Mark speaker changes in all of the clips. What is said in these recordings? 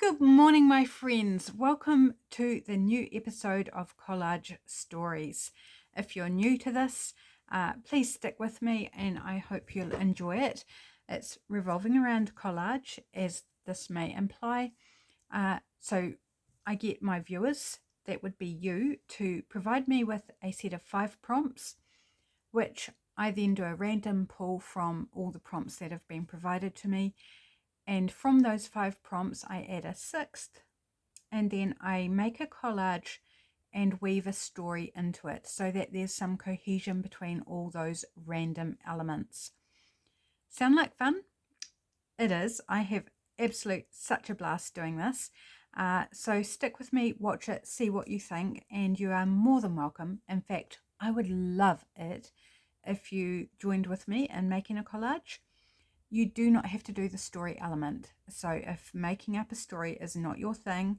Speaker 1: Good morning, my friends. Welcome to the new episode of Collage Stories. If you're new to this, please stick with me and I hope you'll enjoy it. It's revolving around collage, as this may imply. So I get my viewers, that would be you, to provide me with a set of 5 prompts, which I then do a random pull from all the prompts that have been provided to me. And from those 5 prompts, I add a 6th, and then I make a collage and weave a story into it so that there's some cohesion between all those random elements. Sound like fun? It is. I have such a blast doing this. So stick with me, watch it, see what you think, and you are more than welcome. In fact, I would love it if you joined with me in making a collage. You do not have to do the story element. So if making up a story is not your thing,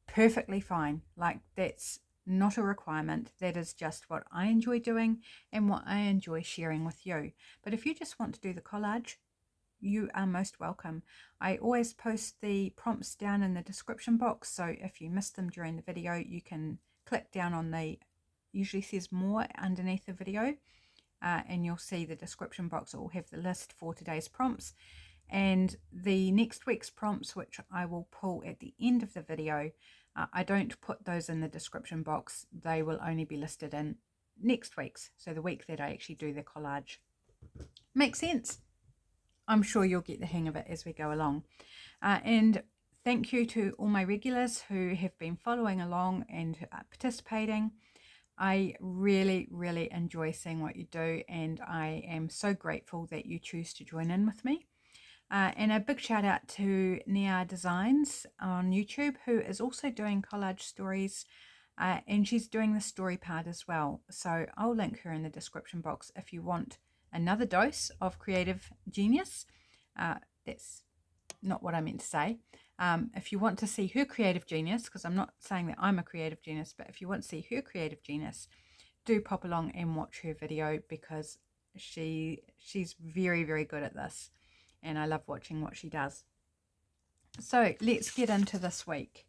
Speaker 1: perfectly fine. Like, that's not a requirement. That is just what I enjoy doing and what I enjoy sharing with you. But if you just want to do the collage, you are most welcome. I always post the prompts down in the description box. So if you missed them during the video, you can click down on the, usually says more underneath the video. And you'll see the description box. It will have the list for today's prompts and the next week's prompts, which I will pull at the end of the video. I don't put those in the description box. They will only be listed in next week's, so the week that I actually do the collage. Makes sense? I'm sure you'll get the hang of it as we go along. And thank you to all my regulars who have been following along and participating. I really, really enjoy seeing what you do, and I am so grateful that you choose to join in with me. And a big shout out to Nia Designs on YouTube, who is also doing collage stories, and she's doing the story part as well. So I'll link her in the description box if you want another dose of creative genius. That's not what I meant to say. If you want to see her creative genius, because I'm not saying that I'm a creative genius, but if you want to see her creative genius, do pop along and watch her video, because she's very, very good at this, and I love watching what she does. So let's get into this week.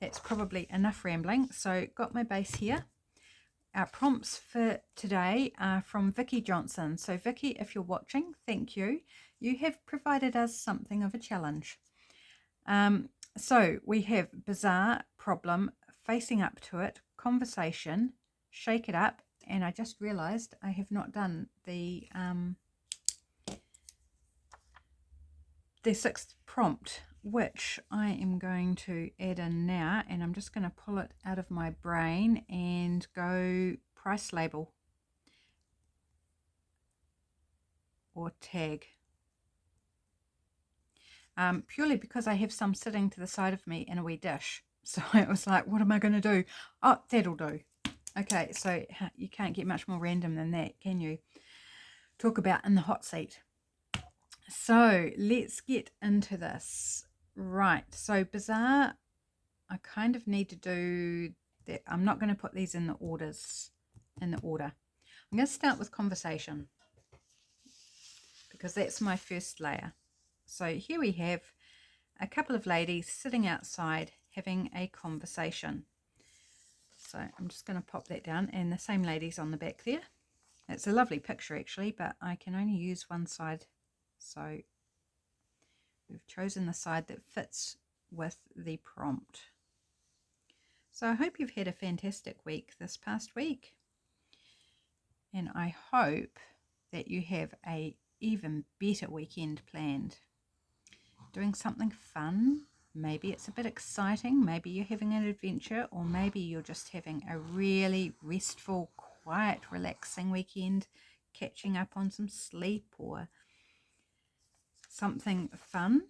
Speaker 1: That's probably enough rambling. So got my base here. Our prompts for today are from Vicki Johnson. So Vicki, if you're watching, thank you. You have provided us something of a challenge. So we have bizarre, problem, facing up to it, conversation, shake it up, and I just realized I have not done the 6th prompt, which I am going to add in now, and I'm just going to pull it out of my brain and go price label or tag. Purely because I have some sitting to the side of me in a wee dish. So it was like, what am I going to do? Oh, that'll do. Okay, so you can't get much more random than that, can you? Talk about in the hot seat. So let's get into this. Right, so bizarre, I kind of need to do that. I'm not going to put these in the order. I'm going to start with conversation, because that's my first layer. So here we have a couple of ladies sitting outside having a conversation. So I'm just going to pop that down, and the same ladies on the back there. It's a lovely picture actually, but I can only use one side. So we've chosen the side that fits with the prompt. So I hope you've had a fantastic week this past week. And I hope that you have a even better weekend planned. Doing something fun. Maybe it's a bit exciting. Maybe you're having an adventure, or maybe you're just having a really restful, quiet, relaxing weekend, catching up on some sleep or something fun.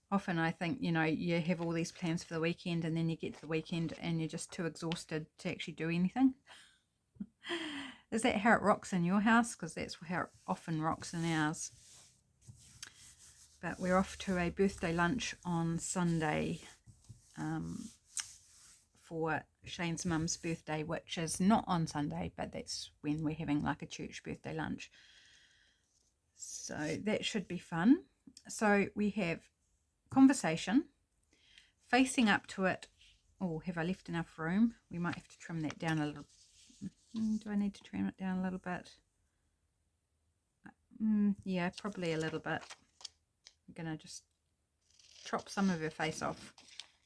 Speaker 1: Often I think, you have all these plans for the weekend, and then you get to the weekend and you're just too exhausted to actually do anything. Is that how it rocks in your house? Because that's how it often rocks in ours. But we're off to a birthday lunch on Sunday for Shane's mum's birthday, which is not on Sunday, but that's when we're having like a church birthday lunch. So that should be fun. So we have conversation, facing up to it. Oh, have I left enough room? We might have to trim that down a little. Do I need to trim it down a little bit? Yeah, probably a little bit. I'm going to just chop some of her face off.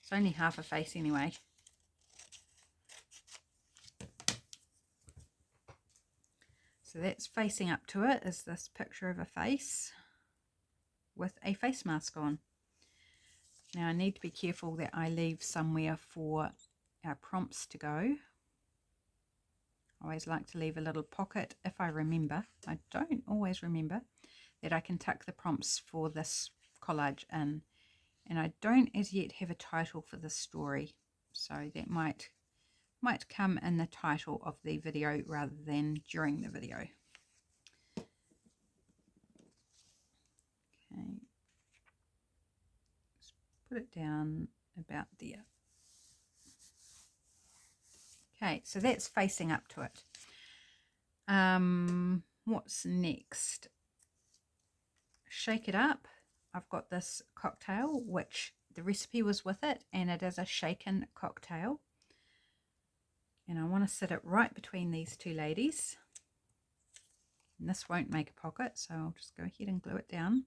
Speaker 1: It's only half a face anyway. So that's facing up to it is this picture of a face with a face mask on. Now I need to be careful that I leave somewhere for our prompts to go. I always like to leave a little pocket if I remember. I don't always remember that I can tuck the prompts for this collage in. And I don't as yet have a title for this story, so that might come in the title of the video rather than during the video. Okay, let's put it down about there. Okay, so that's facing up to it. What's next? Shake it up. I've got this cocktail, which the recipe was with it, and it is a shaken cocktail. And I want to sit it right between these two ladies. And this won't make a pocket, so I'll just go ahead and glue it down.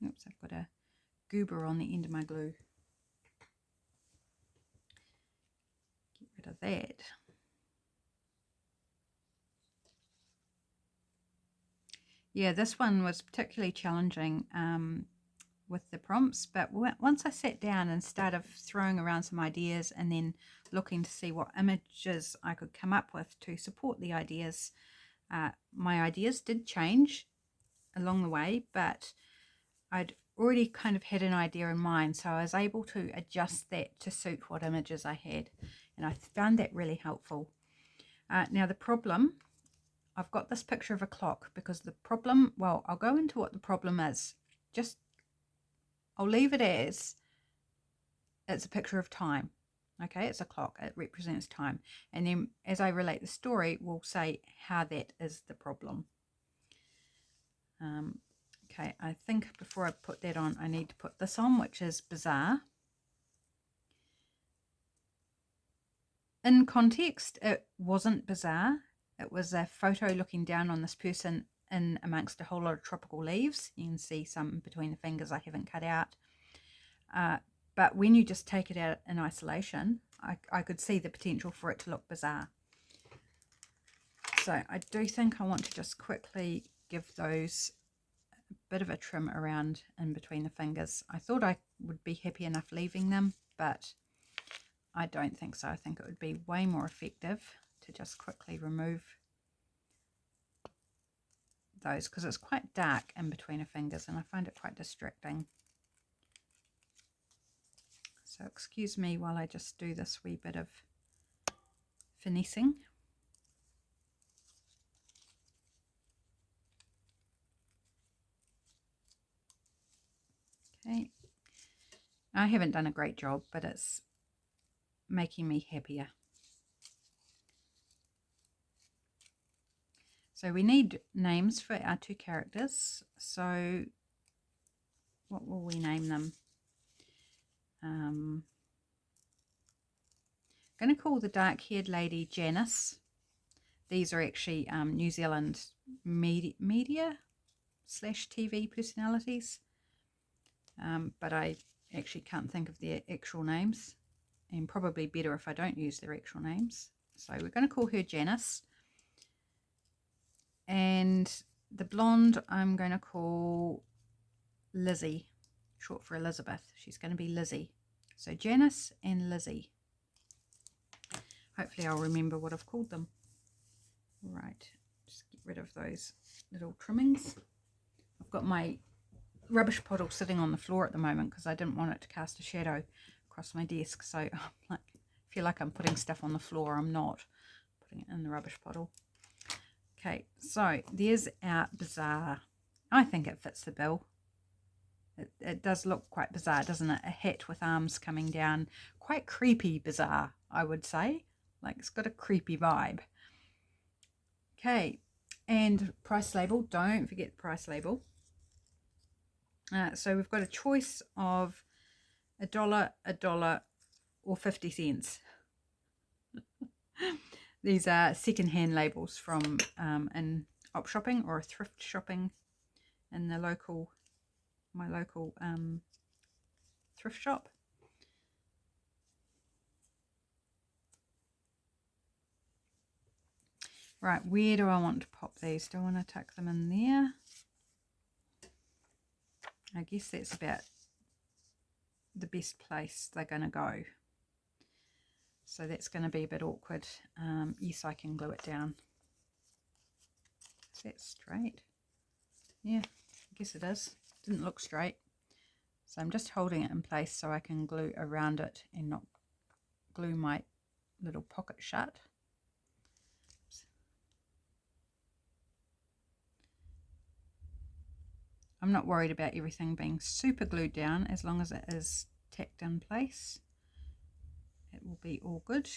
Speaker 1: Oops, I've got a goober on the end of my glue. Get rid of that. Yeah, this one was particularly challenging with the prompts, but once I sat down and started throwing around some ideas and then looking to see what images I could come up with to support the ideas, my ideas did change along the way, but I'd already kind of had an idea in mind, so I was able to adjust that to suit what images I had, and I found that really helpful. Now the problem, I've got this picture of a clock because the problem, well, I'll go into what the problem is. I'll leave it as it's a picture of time. Okay, it's a clock. It represents time. And then as I relate the story, we'll say how that is the problem. Okay, I think before I put that on, I need to put this on, which is bizarre. In context, it wasn't bizarre. It was a photo looking down on this person in amongst a whole lot of tropical leaves. You can see some between the fingers I haven't cut out. But when you just take it out in isolation, I could see the potential for it to look bizarre. So I do think I want to just quickly give those a bit of a trim around in between the fingers. I thought I would be happy enough leaving them, but I don't think so. I think it would be way more effective to just quickly remove those because it's quite dark in between her fingers and I find it quite distracting. So excuse me while I just do this wee bit of finessing. Okay, I haven't done a great job, but it's making me happier. So we need names for our two characters. So what will we name them? I'm going to call the dark-haired lady Janice. These are actually New Zealand media / TV personalities, but I actually can't think of their actual names, and probably better if I don't use their actual names. So we're going to call her Janice. And the blonde I'm going to call Lizzie, short for Elizabeth. She's going to be Lizzie. So Janice and Lizzie. Hopefully I'll remember what I've called them. Right, just get rid of those little trimmings. I've got my rubbish bottle sitting on the floor at the moment because I didn't want it to cast a shadow across my desk. So I feel like I'm putting stuff on the floor. I'm not putting it in the rubbish bottle. Okay, so there's our bizarre. I think it fits the bill. It does look quite bizarre, doesn't it? A hat with arms coming down. Quite creepy bizarre, I would say. Like it's got a creepy vibe. Okay, and price label, don't forget the price label. So we've got a choice of $1, or 50 cents. These are second-hand labels from in op shopping or thrift shopping in the my local thrift shop. Right, where do I want to pop these? Do I want to tuck them in there? I guess that's about the best place they're going to go. So that's going to be a bit awkward. Yes, I can glue it down. Is that straight? Yeah, I guess it is. Didn't look straight. So I'm just holding it in place so I can glue around it and not glue my little pocket shut. Oops. I'm not worried about everything being super glued down as long as it is tacked in place. It will be all good.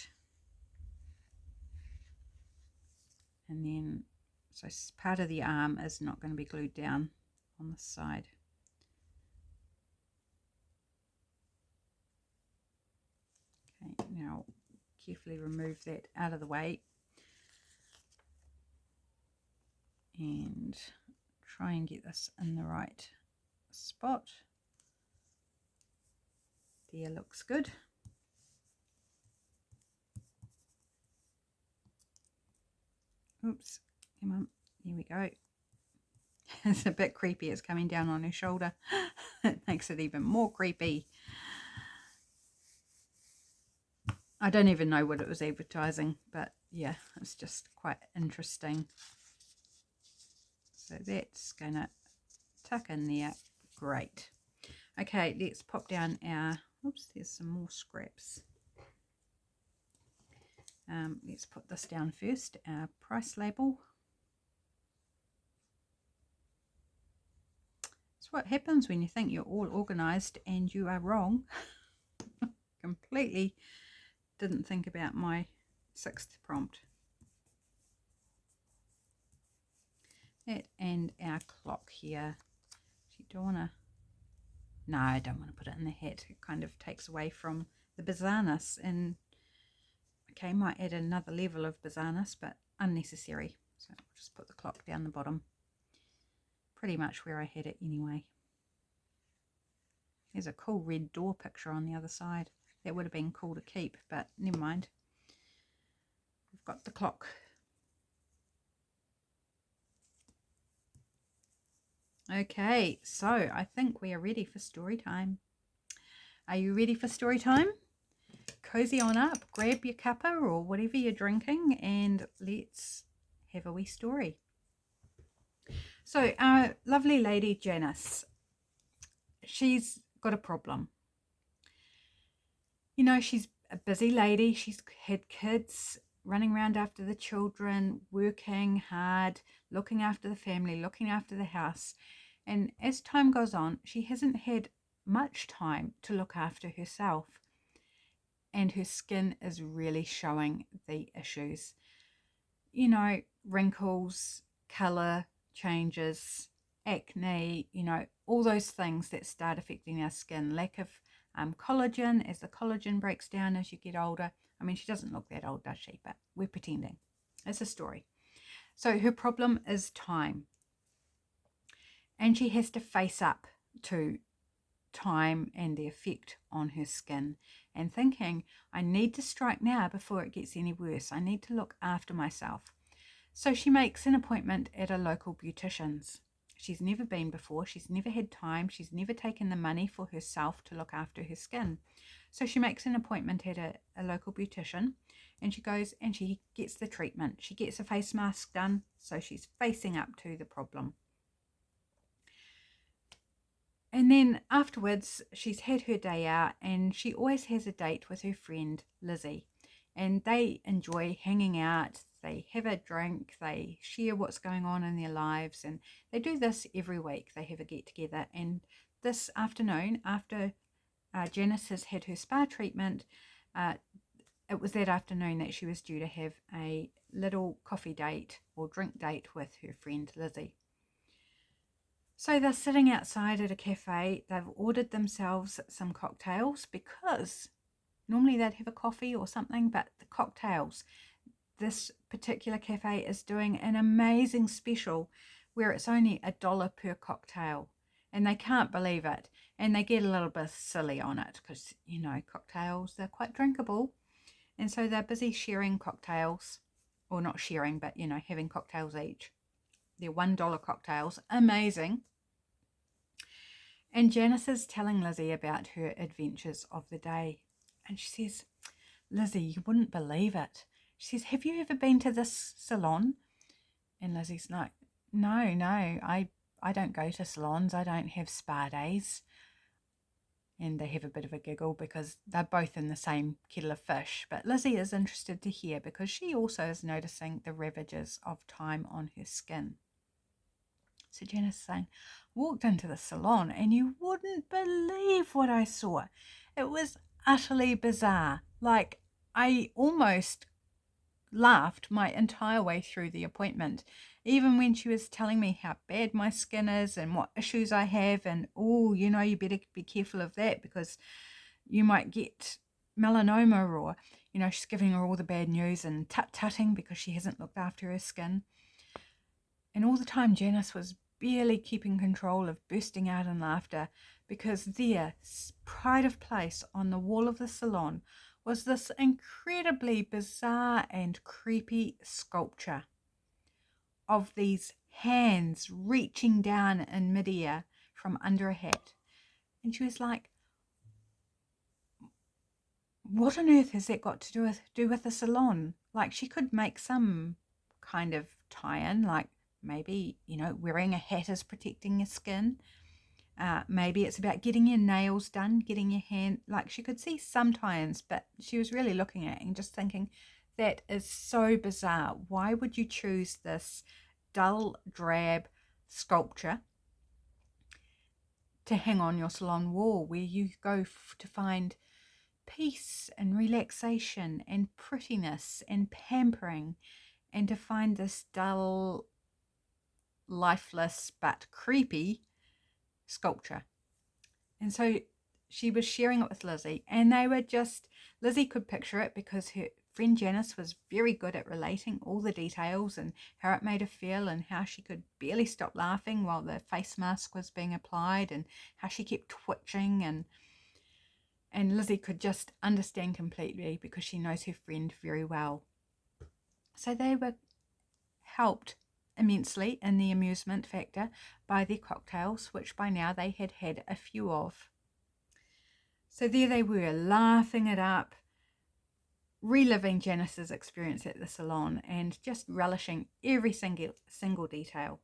Speaker 1: And then, so part of the arm is not going to be glued down on the side. Okay, now carefully remove that out of the way and try and get this in the right spot. There, looks good. Oops, come on, here we go. It's a bit creepy, it's coming down on her shoulder. It makes it even more creepy. I don't even know what it was advertising, but yeah, it's just quite interesting. So that's gonna tuck in there. Great. Okay, let's pop down our, oops, there's some more scraps. Let's put this down first, our price label. It's what happens when you think you're all organized and you are wrong. Completely didn't think about my 6th prompt. That and our clock here. You don't want to, no, I don't want to put it in the hat. It kind of takes away from the bizarreness, and okay, might add another level of bizarreness, but unnecessary. So I'll just put the clock down the bottom, pretty much where I had it anyway. There's a cool red door picture on the other side. That would have been cool to keep, but never mind. We've got the clock. Okay, so I think we are ready for story time. Are you ready for story time? Cozy on up, grab your cuppa or whatever you're drinking, and let's have a wee story. So our lovely lady Janice, she's got a problem. You know, she's a busy lady. She's had kids, running around after the children, working hard, looking after the family, looking after the house. And as time goes on, she hasn't had much time to look after herself. And her skin is really showing the issues. You know, wrinkles, colour changes, acne, you know, all those things that start affecting our skin. Lack of collagen, as the collagen breaks down as you get older. I mean, she doesn't look that old, does she? But we're pretending. It's a story. So her problem is time. And she has to face up to time and the effect on her skin, and thinking, I need to strike now before it gets any worse. I need to look after myself. So she makes an appointment at a local beautician's. She's never been before. She's never had time. She's never taken the money for herself to look after her skin. So she makes an appointment at a local beautician, and she goes and she gets the treatment. She gets a face mask done, so she's facing up to the problem. And then afterwards, she's had her day out, and she always has a date with her friend Lizzie. And they enjoy hanging out. They have a drink. They share what's going on in their lives. And they do this every week. They have a get together. And this afternoon, after Janice has had her spa treatment, it was that afternoon that she was due to have a little coffee date or drink date with her friend Lizzie. So they're sitting outside at a cafe. They've ordered themselves some cocktails because normally they'd have a coffee or something, but the cocktails, this particular cafe is doing an amazing special where it's only $1 per cocktail, and they can't believe it. And they get a little bit silly on it because, you know, cocktails, they're quite drinkable. And so they're busy sharing cocktails, or not sharing, but, you know, having cocktails each. They're $1 cocktails. Amazing. And Janice is telling Lizzie about her adventures of the day. And she says, Lizzie, you wouldn't believe it. She says, have you ever been to this salon? And Lizzie's like, no, I don't go to salons. I don't have spa days. And they have a bit of a giggle because they're both in the same kettle of fish. But Lizzie is interested to hear because she also is noticing the ravages of time on her skin. So Janice is saying, walked into the salon and you wouldn't believe what I saw. It was utterly bizarre. Like, I almost laughed my entire way through the appointment, even when she was telling me how bad my skin is and what issues I have, and oh, you know, you better be careful of that because you might get melanoma, or, you know, she's giving her all the bad news and tut-tutting because she hasn't looked after her skin. And all the time Janice was barely keeping control of bursting out in laughter because there, pride of place on the wall of the salon, was this incredibly bizarre and creepy sculpture of these hands reaching down in midair from under a hat. And she was like, what on earth has that got to do with the salon? Like, she could make some kind of tie-in, like maybe, you know, wearing a hat is protecting your skin. Maybe it's about getting your nails done, getting your hand, like she could see some tie-ins, but she was really looking at it and just thinking, that is so bizarre. Why would you choose this dull, drab sculpture to hang on your salon wall where you go to find peace and relaxation and prettiness and pampering, and to find this dull, lifeless but creepy sculpture? And so she was sharing it with Lizzie, and they were just, Lizzie could picture it because her friend Janice was very good at relating all the details and how it made her feel, and how she could barely stop laughing while the face mask was being applied, and how she kept twitching, and Lizzie could just understand completely because she knows her friend very well. So they were helped immensely in the amusement factor by their cocktails, which by now they had had a few of. So there they were, laughing it up, reliving Janice's experience at the salon and just relishing every single detail.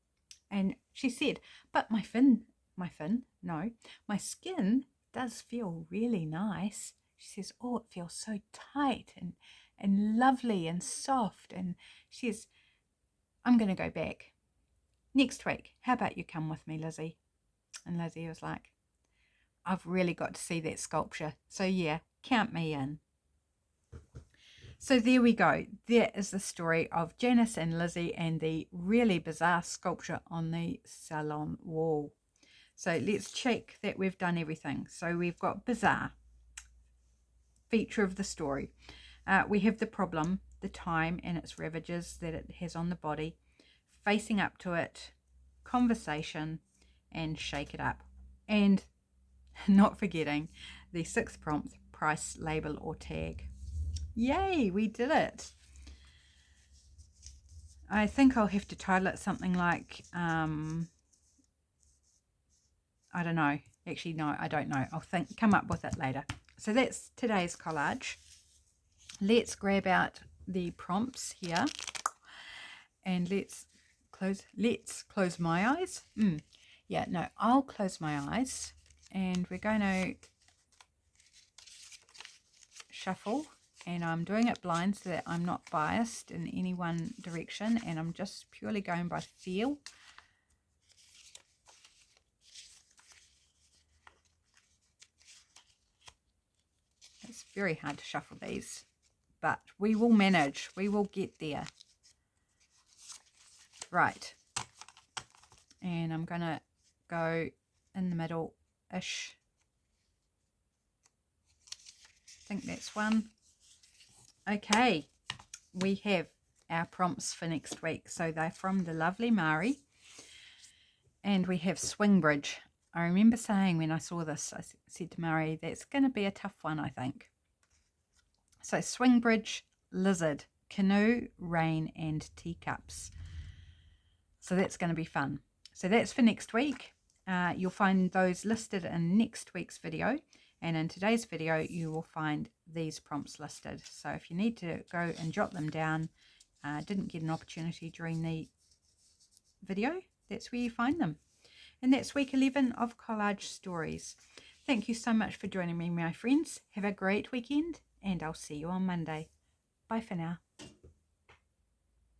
Speaker 1: And she said, but my skin does feel really nice. She says, oh, it feels so tight and lovely and soft. And she says, I'm going to go back next week. How about you come with me, Lizzie? And Lizzie was like, I've really got to see that sculpture. So yeah, count me in. So there we go. There is the story of Janice and Lizzie and the really bizarre sculpture on the salon wall. So let's check that we've done everything. So we've got bizarre, feature of the story. We have the problem, the time and its ravages that it has on the body, facing up to it, conversation, and shake it up. And not forgetting the sixth prompt, price, label, or tag. Yay, we did it. I think I'll have to title it something like, I don't know. Actually, no, I don't know. I'll come up with it later. So that's today's collage. Let's grab out the prompts here and let's close my eyes. Yeah, no, I'll close my eyes and we're going to shuffle, and I'm doing it blind so that I'm not biased in any one direction, and I'm just purely going by feel. It's very hard to shuffle these, but we will manage. We will get there. Right. And I'm going to go in the middle-ish. I think that's one. Okay. We have our prompts for next week. So they're from the lovely Mari. And we have Swing Bridge. I remember saying when I saw this, I said to Mari, that's going to be a tough one, I think. So Swing Bridge, Lizard, Canoe, Rain, and Teacups. So that's going to be fun. So that's for next week. You'll find those listed in next week's video. And in today's video, you will find these prompts listed. So if you need to go and jot them down, didn't get an opportunity during the video, that's where you find them. And that's week 11 of Collage Stories. Thank you so much for joining me, my friends. Have a great weekend, and I'll see you on Monday. Bye for now.